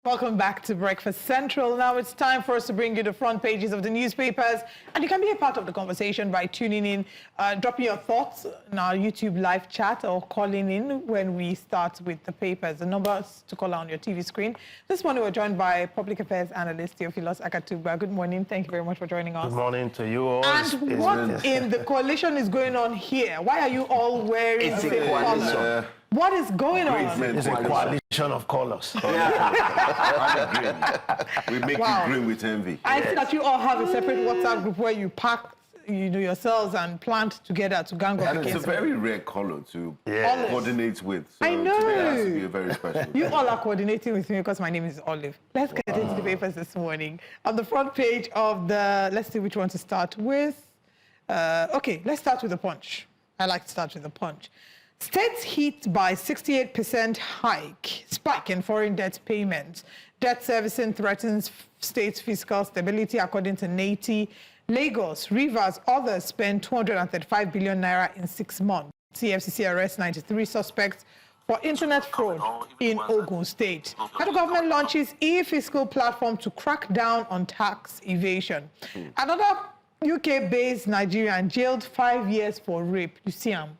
Welcome back to Breakfast Central. Now it's time for us to bring you the front pages of the newspapers, and you can be a part of the conversation by tuning in, dropping your thoughts in our YouTube live chat or calling in when we start with the papers. The numbers to call on your TV screen. This morning we're joined by Public Affairs Analyst Theophilus Akatugba. Good morning. Thank you very much for joining us. Good morning to you all. And what in the coalition is going on here? Why are you all wearing the same color? What is going on? It's a coalition of colors. We make you green with envy. I see that you all have a separate WhatsApp group where you pack, yourselves and plant together to gang up against. And it's a very rare color to coordinate with. So I know. Today has to be a very special day. You all are coordinating with me because my name is Olive. Let's get into the papers this morning. On the front page of the, let's see which one to start with. Okay, let's start with the Punch. I like to start with the Punch. States hit by 68% spike in foreign debt payments. Debt servicing threatens states' fiscal stability, according to NATI. Lagos, Rivers, others spent 235 billion naira in 6 months. CFCC arrests 93 suspects for internet fraud in Ogun State. Federal government launches e-fiscal platform to crack down on tax evasion. Another UK-based Nigerian jailed 5 years for rape. You see him.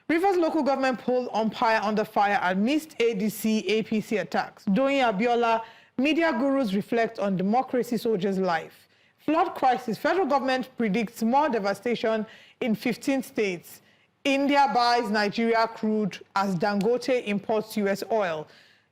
Rivers local government poll umpire under fire amidst ADC APC attacks. Doyin Abiola, media gurus reflect on democracy soldiers' life. Flood crisis, federal government predicts more devastation in 15 states. India buys Nigeria crude as Dangote imports US oil.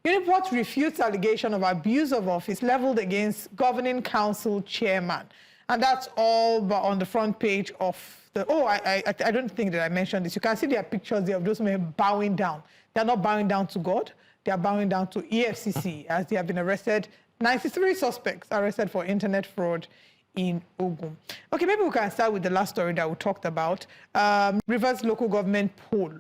Uniport refutes allegation of abuse of office leveled against governing council chairman. And that's all on the front page of the, I don't think that I mentioned this. You can see there are pictures there of those men bowing down. They're not bowing down to God. They are bowing down to EFCC as they have been arrested. 93 suspects arrested for internet fraud in Ogun. Okay, maybe we can start with the last story that we talked about. Rivers local government poll.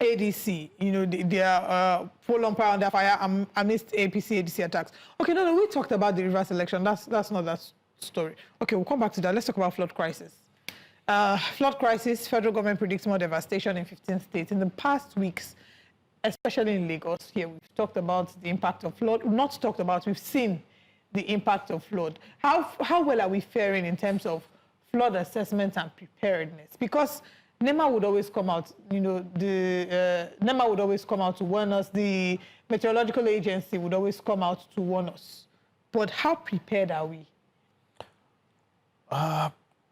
ADC, their poll umpire under fire amidst APC ADC attacks. Okay, no, we talked about the Rivers election. That's not that story. Okay, we'll come back to that. Let's talk about flood crisis. Flood crisis, federal government predicts more devastation in 15 states. In the past weeks, especially in Lagos, here we've talked about the impact of flood. Not talked about, we've seen the impact of flood. How well are we faring in terms of flood assessment and preparedness? Because NEMA would always come out, NEMA would always come out to warn us. The meteorological agency would always come out to warn us. But how prepared are we?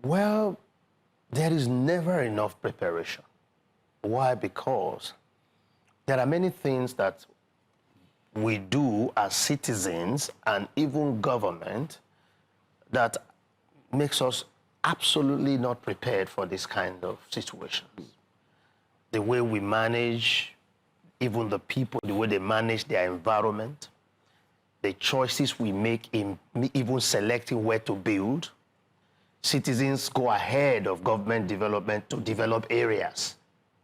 Well, there is never enough preparation. Why? Because there are many things that we do as citizens and even government that makes us absolutely not prepared for this kind of situations. The way we manage, even the people, the way they manage their environment, the choices we make in even selecting where to build. Citizens go ahead of government development to develop areas.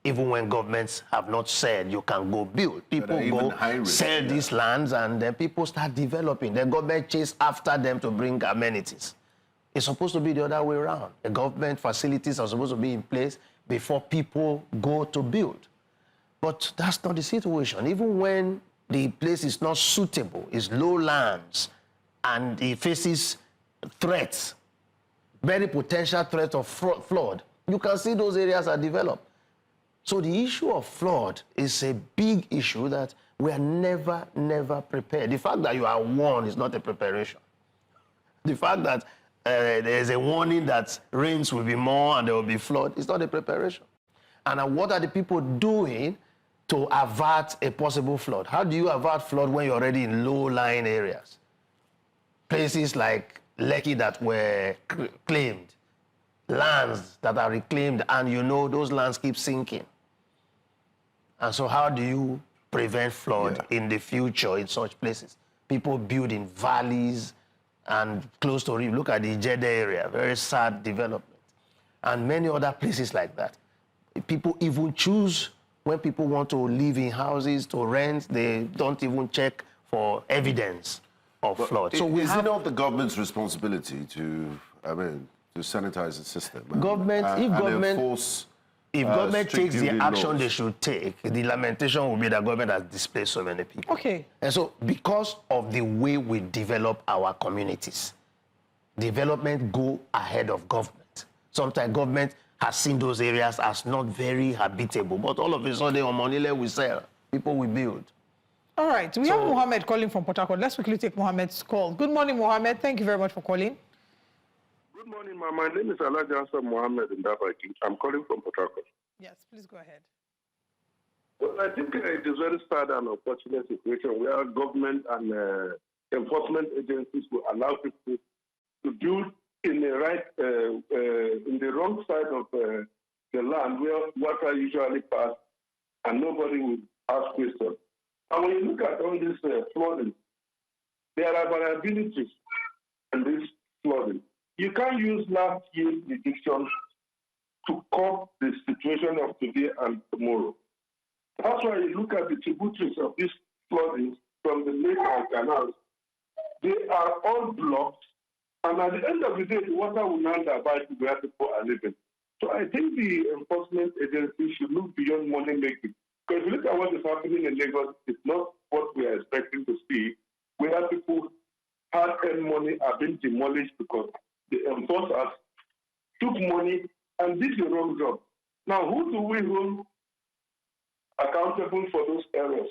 Even when governments have not said you can go build. People go sell these lands and then people start developing. The government chase after them to bring amenities. It's supposed to be the other way around. The government facilities are supposed to be in place before people go to build. But that's not the situation. Even when the place is not suitable, it's low lands, and it faces threats, very potential threat of flood, you can see those areas are developed. So the issue of flood is a big issue that we are never prepared. The fact that you are warned is not a preparation. The fact that there is a warning that rains will be more and there will be flood is not a preparation. And what are the people doing to avert a possible flood? How do you avert flood when you're already in low-lying areas? Places like Lekki that were claimed, lands that are reclaimed, and those lands keep sinking. And so how do you prevent flood in the future in such places? People build in valleys and close to reef. Look at the Jeddah area, very sad development. And many other places like that. People even choose, when people want to live in houses, to rent, they don't even check for evidence of flood. So is it not the government's responsibility to sanitize the system? Government, and enforce if government strict takes the duty action laws. they should take, the lamentation will be that government has displaced so many people. Okay. And so because of the way we develop our communities, development go ahead of government. Sometimes government has seen those areas as not very habitable, but all of a sudden, on Monile we sell, people we build. All right. We have Mohammed calling from Port Harcourt. Let's quickly take Mohammed's call. Good morning, Mohammed. Thank you very much for calling. Good morning, ma'am. My name is Alhaji Hassan Mohammed Ndabaki. I'm calling from Port Harcourt. Yes, please go ahead. Well, I think it is very sad and unfortunate situation where government and enforcement agencies will allow people to build in the wrong side of the land where water usually passes and nobody will ask questions. And when you look at all this flooding, there are variabilities in this flooding. You can't use last year's prediction to cope the situation of today and tomorrow. That's why you look at the tributaries of these floodings from the lake and canals. They are all blocked, and at the end of the day, the water will not abide where people are living. So I think the enforcement agency should look beyond money making. Because if you look at what is happening in Lagos, it's not what we are expecting to see, where people hard-earned money are being demolished because the enforcers took money and did the wrong job. Now, who do we hold accountable for those errors?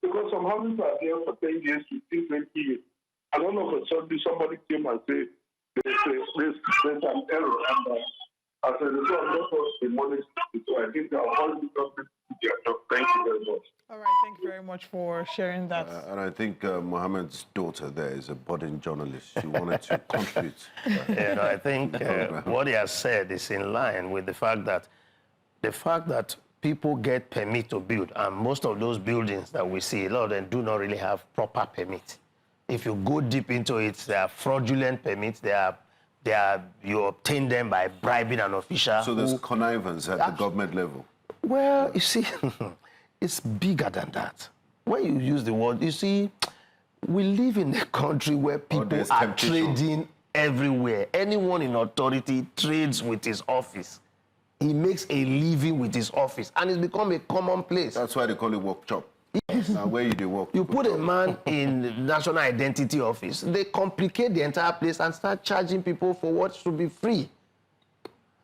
Because some houses are there for 10 years, 15, 20 years, and all of a sudden somebody came and said, there's an error, and as a result, let us demolish it. So I think our whole government do their job. Thank you very much. All right. Thank you very much for sharing that. And I think Mohammed's daughter there is a budding journalist. She wanted to contribute. I think what he has said is in line with the fact that people get permit to build, and most of those buildings that we see, a lot of them do not really have proper permit. If you go deep into it, they are fraudulent permits. You obtain them by bribing an official. So there's connivance at the government level. Well, you see, it's bigger than that. When you use the word, you see, we live in a country where people are trading everywhere. Anyone in authority trades with his office. He makes a living with his office, and it's become a commonplace. That's why they call it workshop. Yes. Now, where you do work? You put a man in the National Identity Office, they complicate the entire place and start charging people for what should be free.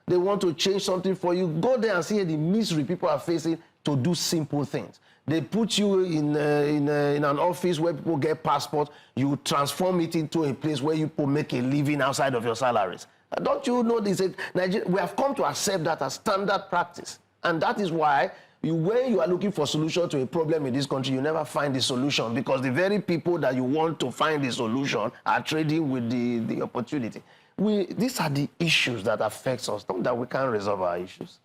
They want to change something for you. Go there and see the misery people are facing to do simple things. They put you in an office where people get passports. You transform it into a place where you people make a living outside of your salaries. Don't you know this? We have come to accept that as standard practice. And that is why when you are looking for a solution to a problem in this country, you never find the solution, because the very people that you want to find the solution are trading with the opportunity. These are the issues that affect us, not that we can't resolve our issues.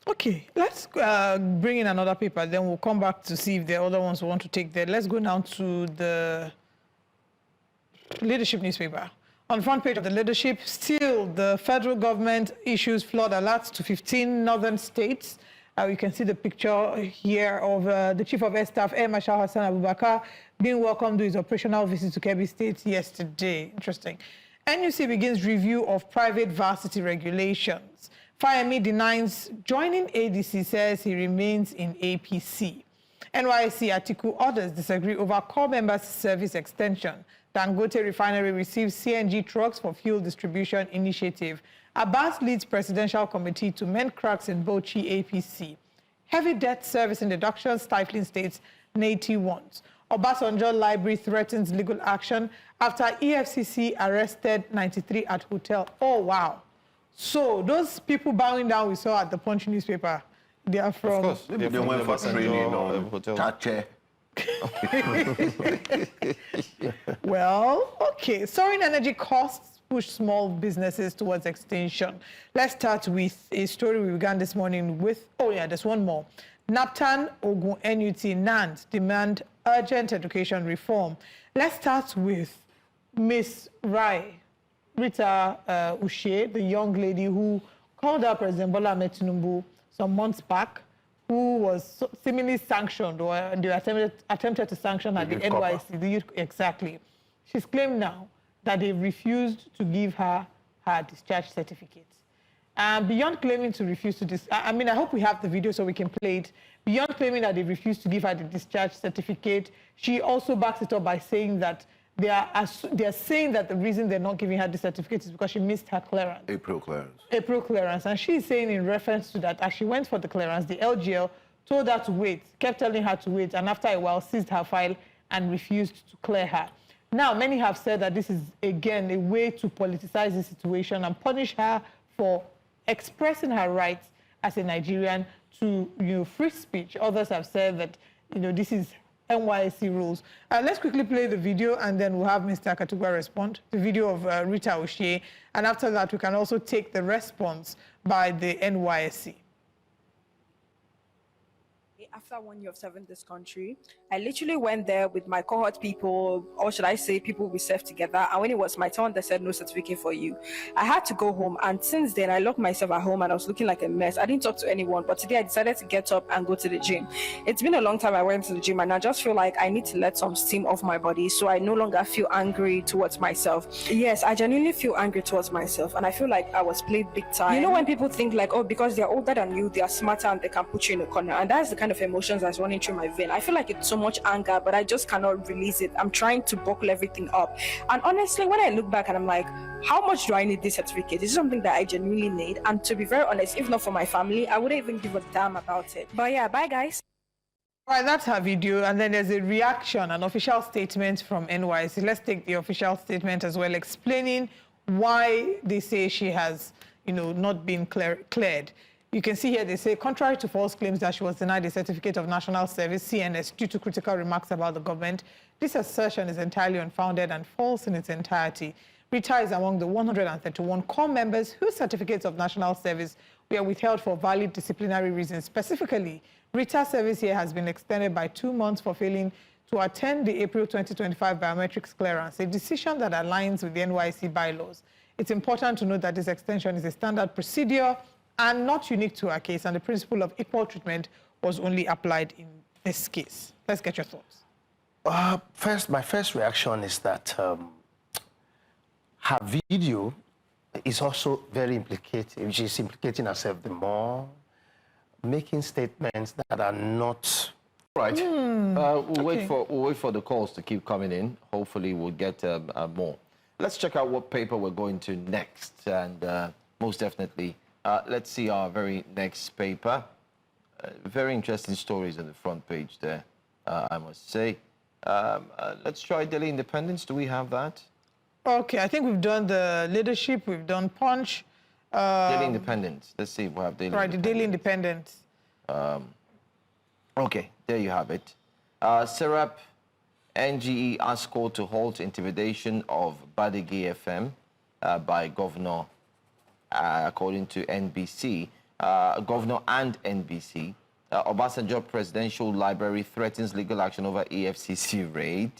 Okay, let's bring in another paper, then we'll come back to see if the other ones want to take there. Let's go now to the Leadership newspaper. On the front page of the Leadership, still the federal government issues flood alerts to 15 northern states. You can see the picture here of the Chief of Air Staff, Air Marshal Hassan Abubakar, being welcomed to his operational visit to Kebbi State yesterday. Interesting. NUC begins review of private varsity regulations. Fayemi denies joining ADC, says he remains in APC. NYSC article orders disagree over core members' service extension. Dangote Refinery receives CNG trucks for fuel distribution initiative. Abbas leads presidential committee to mend cracks in Bauchi APC. Heavy debt service in deductions stifling states' native wants. Obasanjo Library threatens legal action after EFCC arrested 93 at hotel. Oh, wow. So those people bowing down we saw at the Punch newspaper, they are from... Of course, they went for training on Tache. Well, okay. Soaring energy costs push small businesses towards extinction. Let's start with a story we began this morning with. Oh, yeah, there's one more. NAPTAN, Ogun, NUT, NAND demand urgent education reform. Let's start with Miss Rita Ushe, the young lady who called out President Bola Ahmed Tinubu some months back, who was seemingly sanctioned, or they attempted to sanction at the NYC, the youth, exactly. She's claimed now that they refused to give her her discharge certificate. Beyond claiming to refuse to I mean, I hope we have the video so we can play it. Beyond claiming that they refused to give her the discharge certificate, she also backs it up by saying that they are saying that the reason they're not giving her the certificate is because she missed her clearance. April clearance. April clearance. And she's saying in reference to that, as she went for the clearance, the LGL told her to wait, kept telling her to wait, and after a while seized her file and refused to clear her. Now, many have said that this is, again, a way to politicize the situation and punish her for expressing her rights as a Nigerian to free speech. Others have said that this is NYSC rules. Let's quickly play the video and then we'll have Mr. Akatugba respond. The video of Rita Oshie, and after that we can also take the response by the NYSC. After 1 year of serving this country, I literally went there with my cohort people, or should I say people we served together, and when it was my turn, they said no certificate for you. I had to go home, and since then I locked myself at home and I was looking like a mess. I didn't talk to anyone, but today I decided to get up and go to the gym. It's been a long time I went to the gym, and I just feel like I need to let some steam off my body so I no longer feel angry towards myself. Yes, I genuinely feel angry towards myself, and I feel like I was played big time. You know when people think like, oh, because they're older than you, they are smarter and they can put you in a corner, and that's the kind of emotions that's running through my vein. I feel like it's so much anger, but I just cannot release it. I'm trying to buckle everything up. And honestly, when I look back and I'm like, how much do I need this certificate? This is something that I genuinely need. And to be very honest, if not for my family, I wouldn't even give a damn about it. But yeah, bye guys. All right, that's her video. And then there's a reaction, an official statement from NYC. Let's take the official statement as well, explaining why they say she has, not been cleared. You can see here they say, contrary to false claims that she was denied a certificate of national service, CNS, due to critical remarks about the government, this assertion is entirely unfounded and false in its entirety. Rita is among the 131 core members whose certificates of national service were withheld for valid disciplinary reasons. Specifically, Rita's service here has been extended by 2 months for failing to attend the April 2025 biometrics clearance, a decision that aligns with the NYC bylaws. It's important to note that this extension is a standard procedure and not unique to our case, and the principle of equal treatment was only applied in this case. Let's get your thoughts. My first reaction is that her video is also very implicating. She's implicating herself the more, making statements that are not right. We'll wait for the calls to keep coming in. Hopefully, we'll get more. Let's check out what paper we're going to next, and most definitely. Let's see our very next paper. Very interesting stories on the front page there, I must say. Let's try Daily Independence. Do we have that? Okay, I think we've done the Leadership, we've done Punch. Daily Independence. Let's see if we have Daily Independence. Right, the Daily Independence. Okay, there you have it. Serap NGE asked court to halt intimidation of Badi FM by Governor. According to NBC, Governor and NBC, Obasanjo Presidential Library threatens legal action over EFCC raid.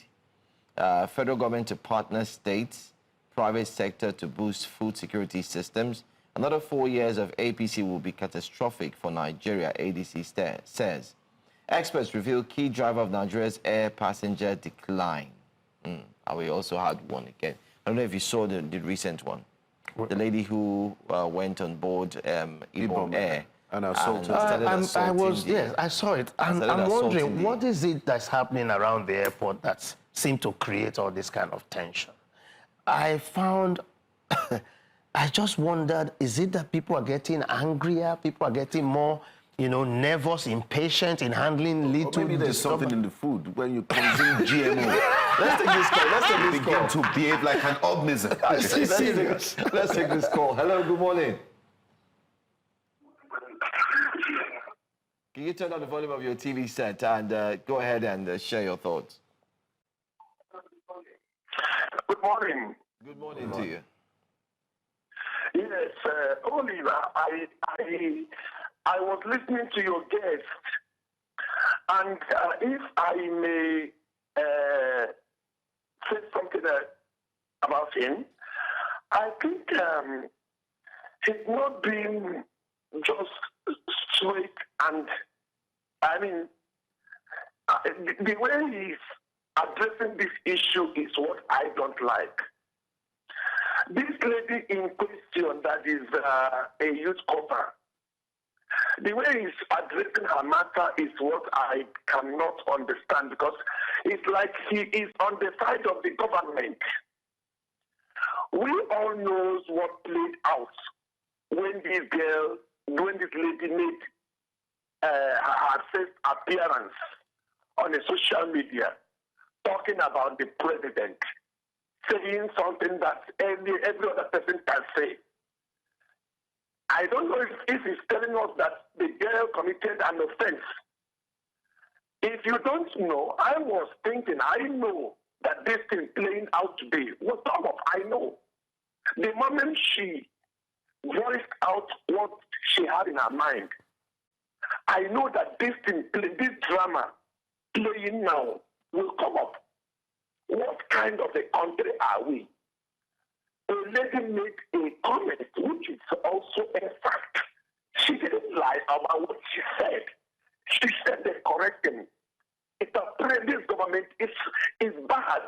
Federal government to partner states, private sector to boost food security systems. Another 4 years of APC will be catastrophic for Nigeria, ADC says. Experts reveal key driver of Nigeria's air passenger decline. And we also had one again. I don't know if you saw the recent one. The lady who went on board Igbo Air and assaulted. Yes, I saw it. I'm wondering, what is it that's happening around the airport that seems to create all this kind of tension? I just wondered, is it that people are getting angrier, people are getting more, nervous, impatient in handling little... Or maybe there's something in the food when you consume GMO. Let's take this call. Let's take this call. Begin to behave like an organism. Let's take this call. Hello, good morning. Can you turn on the volume of your TV set and go ahead and share your thoughts? Good morning. Good morning to you. Yes, Oliver, I was listening to your guest, and if I may say something about him, I think he's not being just straight, and I mean, the way he's addressing this issue is what I don't like. This lady in question that is a youth corper, the way he's addressing her matter is what I cannot understand, because it's like he is on the side of the government. We all knows what played out when this lady made her first appearance on the social media, talking about the president, saying something that every other person can say. I don't know if he's telling us that the girl committed an offense. If you don't know, I was thinking, I know that this thing playing out today was some of I know. The moment she voiced out what she had in her mind, I know that this drama playing now will come up. What kind of a country are we? A lady made a comment, which is also a fact. She didn't lie about what she said. She said the correct thing. This government is bad,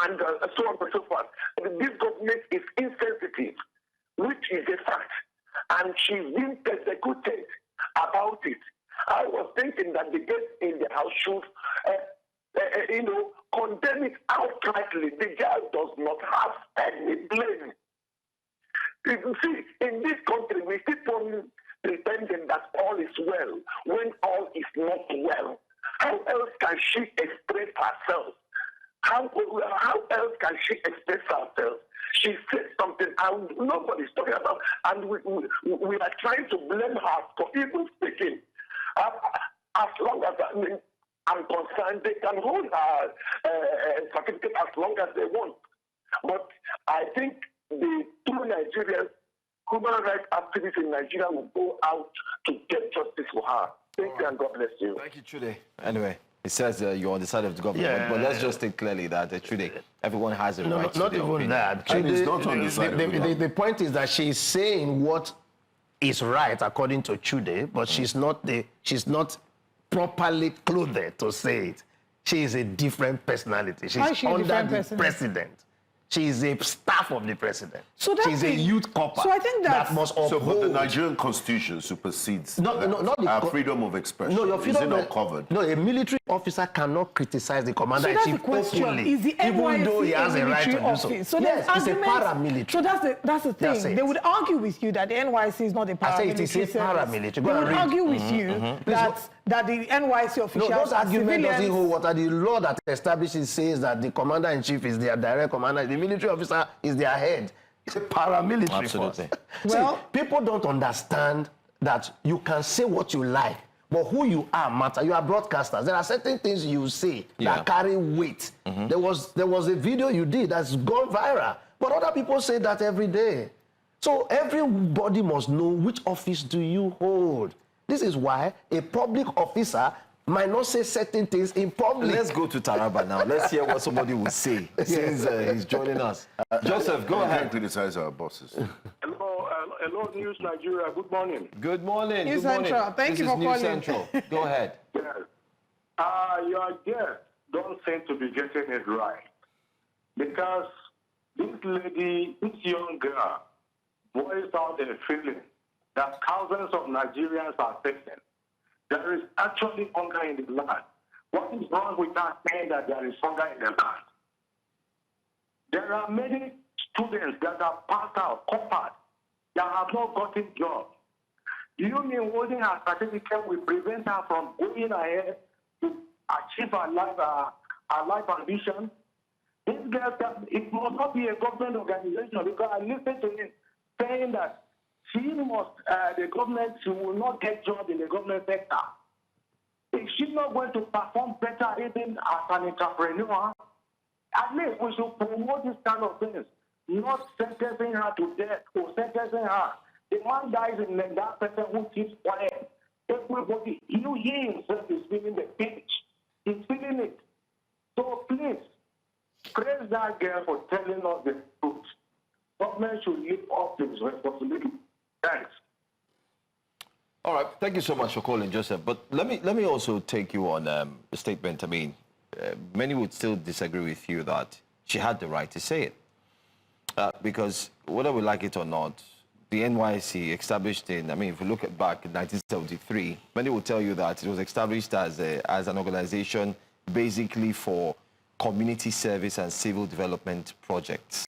and so on and so forth. This government is insensitive, which is a fact, and she's being persecuted about it. I was thinking that the guests in the house should, condemn it outrightly. The girl does not have any blame. You see, in this country, we keep on pretending that all is well when all is not well. How else can she express herself? How else can she express herself? She said something and nobody's talking about, and we are trying to blame her for even speaking. As long as I'm concerned, they can hold her certificate as long as they want. But I think the true Nigerians, human rights activists in Nigeria, will go out to get justice for her. Thank you, and God bless you. Thank you, Chude. Anyway, it says you're on the side of the government, Yeah. but let's just state clearly that, Chude, everyone has a right to Not their even opinion. that. And it's not on the side of the government. The point is that she's saying what is right according to Chude, but she's not properly clothed to say it. She is a different personality. How is She's she a under different the person? president. She is a staff of the president. So that she's a thing- youth corper. so I think that must uphold. So, but the Nigerian constitution supersedes not the our freedom of expression. No, your freedom Is it not of- covered? No, a military officer cannot criticize the So commander in that's chief the question. openly, Is the even though he NYSC has a right to military do so. office? So Yes, there's it's a arguments- paramilitary. So that's the thing. That's it. They would argue with you that the NYC is not a paramilitary I say it is a service. paramilitary. Go They and would read. argue with you that the NYC No, officials those are arguments civilians. doesn't hold water. The law that establishes says that the commander-in-chief is their direct commander. The military officer is their head. It's a paramilitary Absolutely. force. Well- See, people don't understand that you can say what you like, but who you are matters. You are broadcasters. There are certain things you say Yeah. that carry weight. There was a video you did that's gone viral, but other people say that every day. So everybody must know which office do you hold. This is why a public officer might not say certain things in public. Let's go to Taraba now. Let's hear what somebody would say since he's joining us. Joseph, go We can't ahead. criticize our bosses. Hello, News Nigeria. Good morning. Good morning. News Good morning. Central. Thank This you is for News calling. Central. Go ahead. Yes. Your guests don't seem to be getting it right, because this lady, this young girl, voiced out a feeling that thousands of Nigerians are facing. There is actually hunger in the land. What is wrong with that saying that there is hunger in the land? There are many students that are passed out, covered, that have not gotten jobs. Do you mean holding her certificate will prevent her from going ahead to achieve her life ambition? This girl, it must not be a government organization, because I listened to him saying that she will not get jobs in the government sector. Is she not going to perform better even as an entrepreneur? At least we should promote this kind of things, not sentencing her to death or sentencing her. The man dies in that person who keeps quiet. Everybody, he himself is feeling the pinch. He's feeling it. So please, praise that girl for telling us the truth. Government should live up to its responsibility. Thanks. All right. Thank you so much for calling, Joseph. But let me also take you on the statement. I mean, many would still disagree with you that she had the right to say it. Because whether we like it or not, the NYSC established in, I mean, if you look back in 1973, many will tell you that it was established as an organization basically for community service and civil development projects.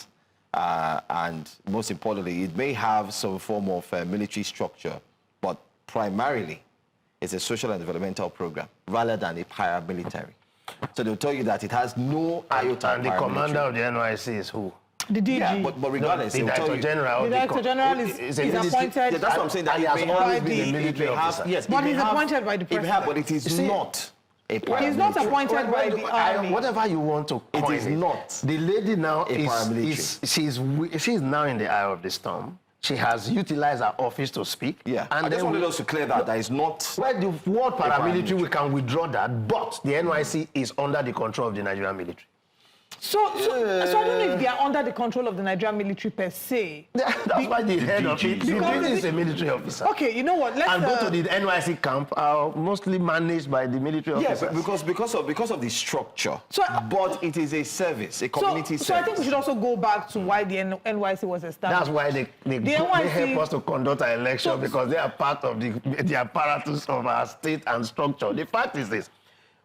And most importantly, it may have some form of military structure, but primarily it's a social and developmental program rather than a paramilitary. So they'll tell you that it has no iota. And the commander of the NYSC is who? The DG. Yeah, but regardless, the they'll tell Director you. General. The Director General is appointed. Yeah, that's what I'm saying. That he it has may always have- been a it military may have- officer. Yes, But it may he's have- appointed by the it may have, president. but it is See, not a paramilitary. He's not appointed by the army. Whatever you want to coin is not The lady now a paramilitary. she's now in the eye of the storm. She has utilized her office to speak. Yeah, and I just then wanted us to clear that. That is not. Well, the word paramilitary, paramilitary. we can withdraw that, but the NYC is under the control of the Nigerian military. So I don't know if they are under the control of the Nigerian military per se. That's why the head of it, the Because DG is a military officer. Okay, you know what? Let's And both of the NYC camp are mostly managed by the military Yeah, officers. because of the structure. So- but it is a service, a community so I service. think we should also go back to why the NYC was established. That's why they NYC help us to conduct our election, because they are part of the apparatus of our state and structure. The fact is this: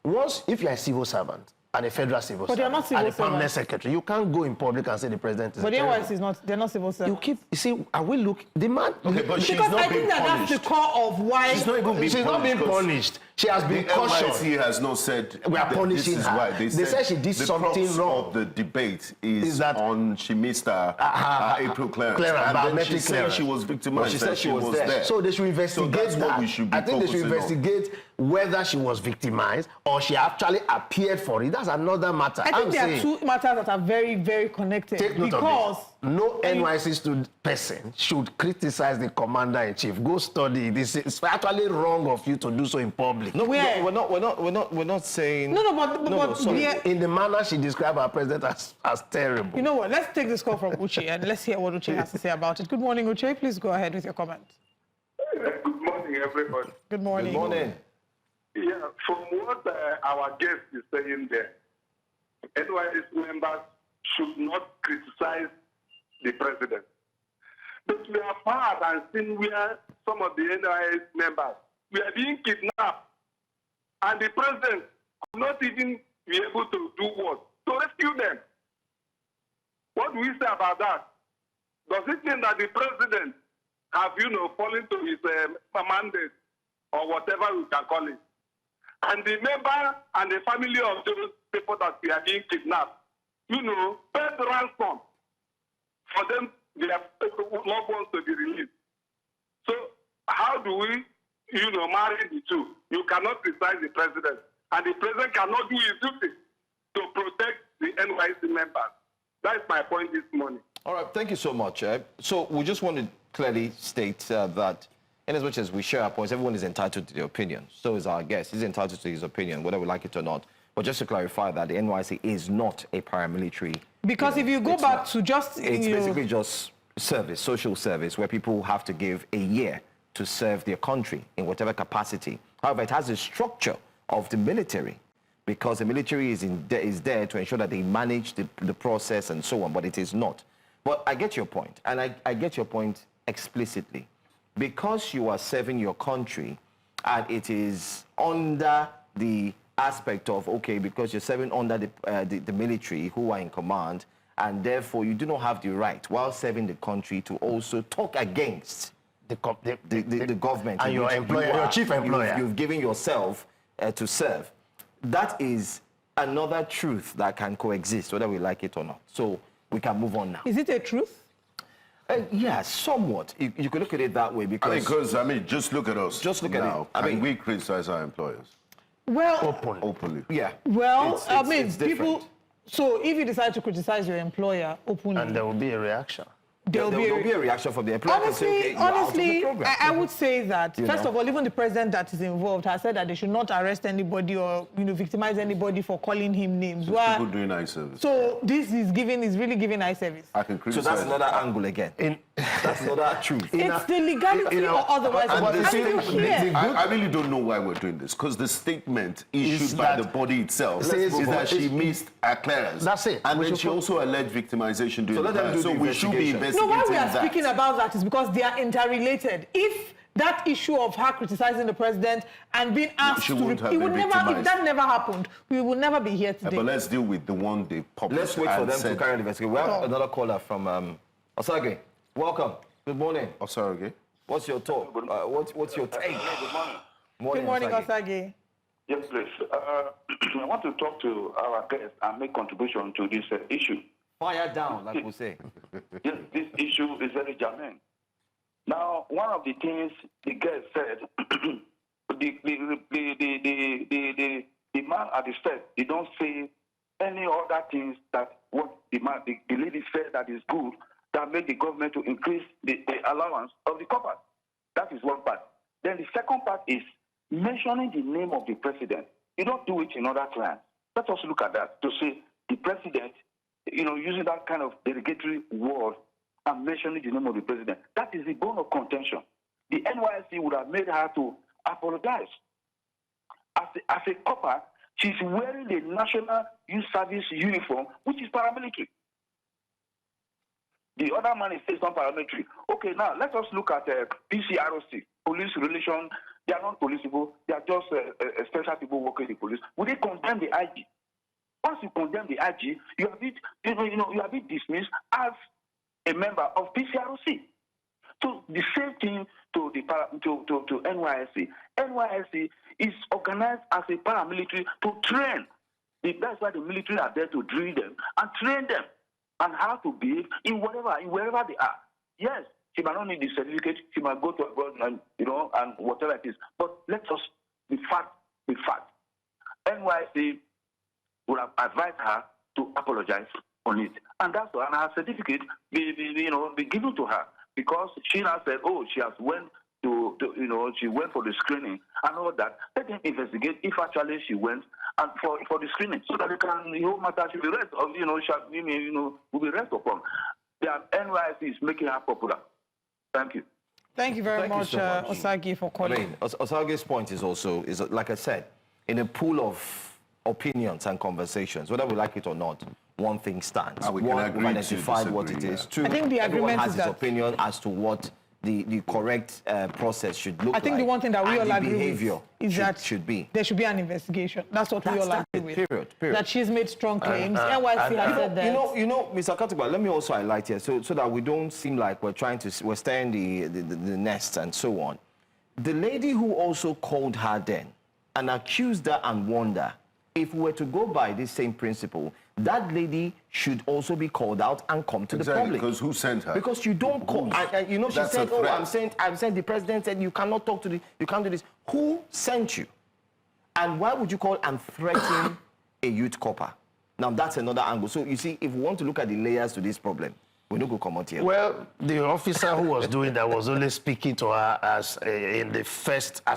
if you are a civil servant and a federal civil But they are servant not civil and a permanent servants. secretary, you can't go in public and say the president is But the a terrorist. NYC is not, they're not civil servants. You see, are we looking, the man... Okay, but she's Because not I being think that's punished. the core of why... She's not even being She's not being because punished. She has been The cautioned. NYC has not said We are that punishing this is her. why. They said she did something crux wrong. of the debate is Is that- on she missed her April clearance. clearance, And then biometric she said clearance. she was victimized. Well, she said and she was there. So they should investigate that's that. what we should be I think they should focusing on. investigate whether she was victimized or she actually appeared for it. That's another matter. I think I'm there are saying, two matters that are very, very connected. take note because of this. No NYC person should criticize the commander-in-chief. Go study it. It's actually wrong of you to do so in public. No, Where? we're not saying. No, but sorry. yeah, In the manner she described our president as terrible. you know what? Let's take this call from Uche and let's hear what Uche has to say about it. Good morning, Uche. Please go ahead with your comment. Good morning, everybody. Good morning. Good morning. Yeah, from what our guest is saying there, NYS members should not criticize the president. But we have heard and seen where some of the NYS members were being kidnapped, and the president could not even be able to do what? To rescue them. What do we say about that? Does it mean that the president have, fallen to his mandate, or whatever we can call it? And the member and the family of those people that we are being kidnapped, paid ransom for them, their loved ones to be released. So how do we, marry the two? You cannot criticize the president, and the president cannot do his duty to protect the NYC members. That's my point this morning. All right, thank you so much. So we just want to clearly state that in as much as we share our points, everyone is entitled to their opinion. So is our guest. He's entitled to his opinion, whether we like it or not. But just to clarify that the NYC is not a paramilitary. Because if you go back to just... It's basically just service, social service, where people have to give a year to serve their country in whatever capacity. However, it has a structure of the military, because the military is there to ensure that they manage the process and so on, but it is not. But I get your point, and I get your point explicitly. Because you are serving your country, and it is under the aspect of, okay, because you're serving under the military who are in command, and therefore you do not have the right, while serving the country, to also talk against the government. And in your which employer, you are. your chief employer. You've given yourself to serve. That is another truth that can coexist, whether we like it or not. So we can move on now. Is it a truth? Yeah, somewhat. You could look at it that way, because... Just look at us. Just look at now. it. Can we criticize our employers Well, openly? Yeah. well, It's different. people... So if you decide to criticize your employer openly, And there will be a reaction. there'll be a reaction from the employer. Can say, okay, you're out of the honestly, program. I would say that, first know? of all, even the president that is involved has said that they should not arrest anybody or, victimize anybody for calling him names. People doing eye service. So this is really giving eye service. I can So criticize. that's another angle again. That's not that truth. It's the legality or otherwise. And the you statement, hear? I really don't know why we're doing this, because the statement issued by that- the body itself Says- is that she missed a clearance. That's it. And We then should she put- also alleged victimization during let the them trial. do So the we should be investigation. No, investigating why we are that. speaking about that is because they are interrelated. If that issue of her criticizing the president and being asked She to, wouldn't have it would been never, if victimized. that never happened, we would never be here today. But let's deal with the one they published. Let's wait for and them to said- carry on the investigation. We have another caller from Osage. Welcome. Good morning. Oh, sorry, okay. What's your talk? What's your take? Good morning. Good morning, Osage. Osage. Yes, please. I want to talk to our guests and make contribution to this issue. Fire down, like we say. Yes, this issue is very germane. Now, one of the things the guest said, the man at the step, they don't say any other things that what the lady said that is good, that make the government to increase the allowance of the coppers. That is one part. Then the second part is mentioning the name of the president. You don't do it in other clients. Let us look at that to say the president, using that kind of derogatory word and mentioning the name of the president. That is the bone of contention. The NYSC would have made her to apologize. As a copper, she's wearing the National Youth Service uniform, which is paramilitary. The other man is saying non-paramilitary. Okay, now let us look at PCROC, police relation. They are not policeable. They are just special people working in the police. Would they condemn the IG? Once you condemn the IG, you have been dismissed as a member of PCROC. So the same thing to NYSC. NYSC is organized as a paramilitary to train. That's why the military are there to drill them and train them and how to behave in wherever they are. Yes, she might not need the certificate. She might go to abroad and whatever it is. But let us be fact. NYSC would have advised her to apologize on it, and that's all. And her certificate be given to her because she now said, she has went she went for the screening and all that. Let them investigate if actually she went and for the screening, so that the whole matter should be rest of will be rest upon. The NYSC is making her popular. Thank you. Thank you very much, so much. Osage, for calling. I mean, Osage's point is also, like I said, in a pool of opinions and conversations, whether we like it or not, one thing stands. We can One, agree we've to identified what it disagree, is. yeah. Two, I think the everyone agreement has is his that- opinion as to what the correct process should look like. I think the one thing that we and all the agree behavior with is that should be. there should be an investigation. That's what we all That's agree it, with. period. That she's made strong claims. NYSC has said that. You know, Mr. Akatugba, let me also highlight here so that we don't seem like we're stirring the nest and so on. The lady who also called her then and accused her and warned her, if we were to go by this same principle, that lady should also be called out and come to the public. Because who sent her? Because you don't call, and she That's said, a threat. I'm saying the president said you cannot talk to you can't do this. Who sent you? And why would you call and threaten a youth copper? Now that's another angle. So you see, if we want to look at the layers to this problem, we don't go come out here. Well, the officer who was doing that was only speaking to her as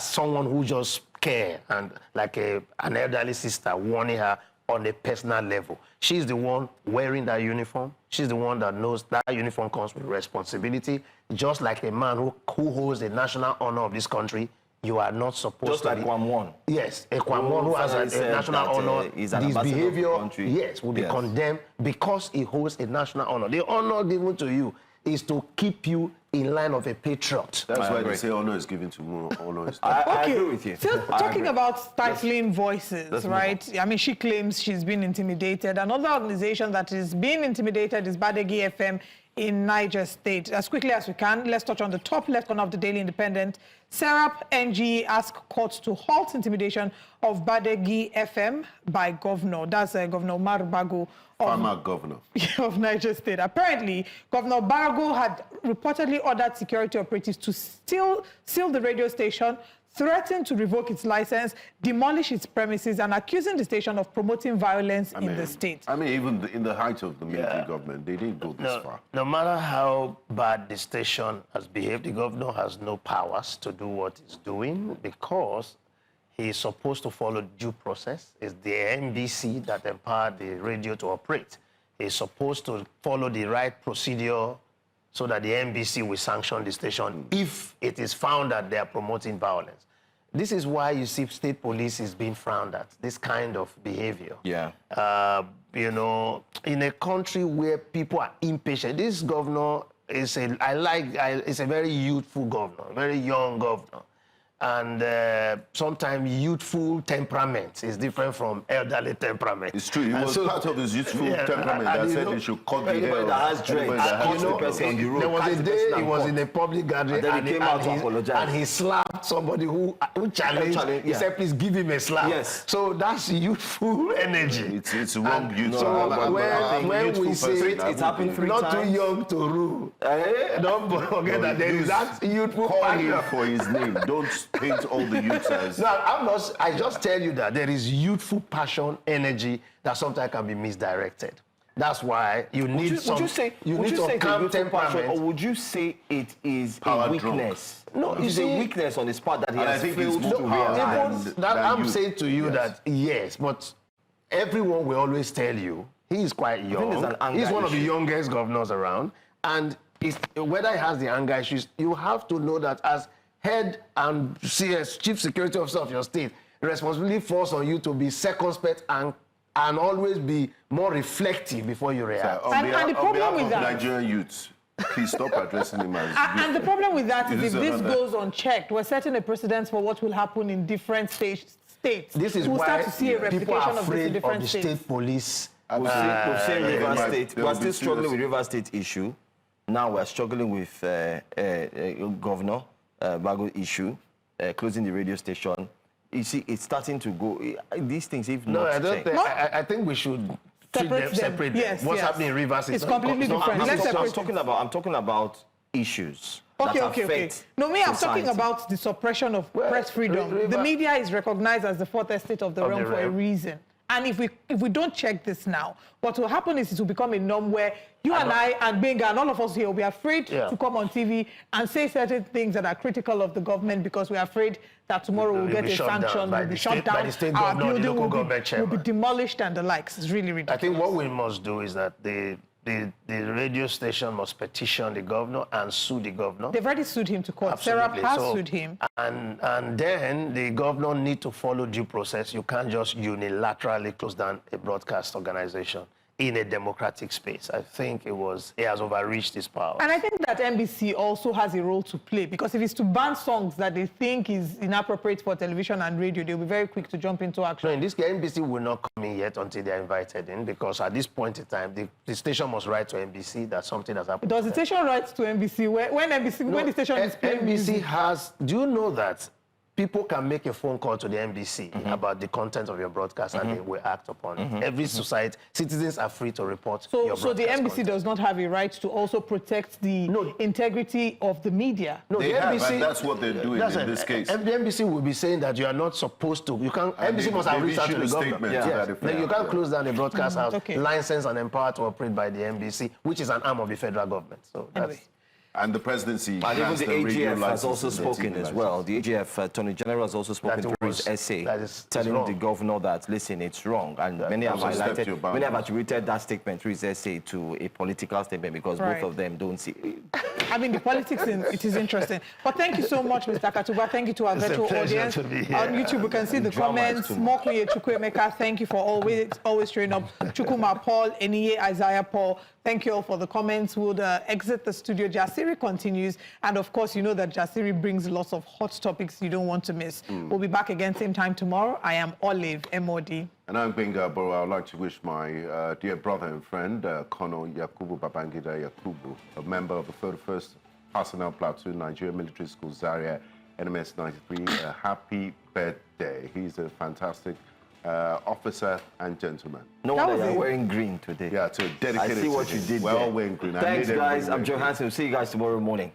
someone who just care and like an elderly sister warning her on a personal level. She's the one wearing that uniform. She's the one that knows that uniform comes with responsibility. Just like a man who holds the national honor of this country, you are not supposed Just to like Kwamwon. Yes, a Kwamwon who has finally a national said that, honor. he's an His ambassador of the behavior, country. yes, will be Yes. condemned because he holds a national honor. The honor given to you is to keep you in line of a patriot. That's I why agree. they say honor is given to whom honor is due. I agree with you. Still I talking agree. about stifling voices, Let's move right? I mean, she claims she's been intimidated. Another organization that is being intimidated is Badi FM in Niger State. As quickly as we can, let's touch on the top left corner of the Daily Independent. Serap NG asked courts to halt intimidation of Badi FM by Governor. That's Governor Omar Bago Former governor. of Niger State. Apparently, Governor Bago had reportedly ordered security operatives to seal the radio station, threatened to revoke its license, demolish its premises, and accusing the station of promoting violence in the state. I mean, even in the height of the military government, they didn't go this far. No matter how bad the station has behaved, the governor has no powers to do what he's doing because he is supposed to follow due process. It's the NBC that empowered the radio to operate. He's supposed to follow the right procedure so that the NBC will sanction the station if it is found that they are promoting violence. This is why you see state police is being frowned at, this kind of behavior. Yeah. You know, in a country where people are impatient, this governor is it's a very youthful governor, very young governor. And sometimes youthful temperament is different from elderly temperament. It's true. It was part of his youthful temperament that said he should cut the hair. Anybody that has dreads, there was a day he was in a public gathering and he came out to apologize. And he slapped somebody who challenged. He said, please give him a slap. Yes. So that's youthful energy. It's wrong youth. So when we say it's happened 3 not times. too young to rule, don't forget that there is that youthful call him passion. for his name. Don't paint all the youths as... No, I'm not. I just tell you that there is youthful passion, energy that sometimes can be misdirected. That's why you need would you say calm temperament. or would you say it is Power a weakness? No, it is a weakness on his part that he And I has think failed it's to more realize. I'm saying to you that yes, but everyone will always tell you he is quite young. there's an anger He's one of the issue. youngest governors around, and whether he has the anger issues, you have to know that as head and chief security officer of your state, the responsibility falls on you to be circumspect and always be more reflective before you react. On And the problem with that- Nigerian youths, please stop addressing him as... And the problem with that is if You this deserve that. goes unchecked, we're setting a precedent for what will happen in different states. This is we'll why start to see a people replication are of this afraid in of different the states. state police. We've seen River might- State. they We're will still be struggling with serious. River State issue. Now we're struggling with Governor Bago issue, closing the radio station. You see, it's starting to go. These things, if No, not I don't checked. think. I think we should treat them separate. Yes, What's yes. happening in Rivers is It's completely different. Let's separate it. I'm talking about issues that Okay. affect No, me, I'm society. talking about the suppression of press freedom. The media is recognized as the fourth estate of the realm for a reason. And if we don't check this now, what will happen is it will become a norm where you and I and Benga and all of us here will be afraid to come on TV and say certain things that are critical of the government because we're afraid that tomorrow we'll get a sanction, we'll be shut down, our building will be demolished and the likes. It's really ridiculous. I think what we must do is that the radio station must petition the governor and sue the governor. They've already sued him to court. Absolutely. Sarah has So- sued him. And then the governor need to follow due process. You can't just unilaterally close down a broadcast organization in a democratic space. I think he has overreached his power. And I think that NBC also has a role to play because if it's to ban songs that they think is inappropriate for television and radio, they'll be very quick to jump into action. No, in this case, NBC will not come in yet until they are invited in because at this point in time, the station must write to NBC that something has happened. Does the station write to NBC when the station is playing NBC music? has, do you know that people can make a phone call to the NBC about the content of your broadcast and they will act upon it. Every society, citizens are free to report your So the broadcast NBC content. does not have a right to also protect the integrity of the media. No, They the have, NBC, and that's what they're doing in this case. The NBC will be saying that you are not supposed to. You can't. And NBC must have they've reached out to the issued a government. statement to that effect. You can't close down the broadcast house, okay. licensed and empowered to operate by the NBC, which is an arm of the federal government. So Anyway. that's. And the presidency And even has the radio AGF has license also and the spoken TV as license. well. The AGF Attorney General has also spoken That through his was- essay, that is telling wrong. the governor that, listen, it's wrong. And many have also stepped your highlighted, boundaries. many have attributed that statement through his essay to a political statement because Right. both of them don't see. I mean, the politics it is interesting. But thank you so much, Mr. Akatugba. Thank you to our It's a virtual pleasure audience. to be here. On YouTube, we can see the Drama is comments. too much. Mokuye Chukwuemeka, thank you for always showing up. Chukuma Paul, Eniye Isaiah Paul, thank you all for the comments. We'll exit the studio. Jasiri continues. And of course, you know that Jasiri brings lots of hot topics you don't want to miss. We'll be back again same time tomorrow. I am Olive, MOD. And I'm Benga Boro. I would like to wish my dear brother and friend, Colonel Yakubu Babangida Yakubu, a member of the 31st Personnel Platoon, Nigeria Military School, Zaria, NMS 93, a happy birthday. He's a fantastic officer and gentleman. No That wonder was you're it. wearing green today. Yeah, so dedicated I see what to you him. did Well there. wearing green. I Thanks, made everybody guys. wear I'm Joe green. Hansen. See you guys tomorrow morning.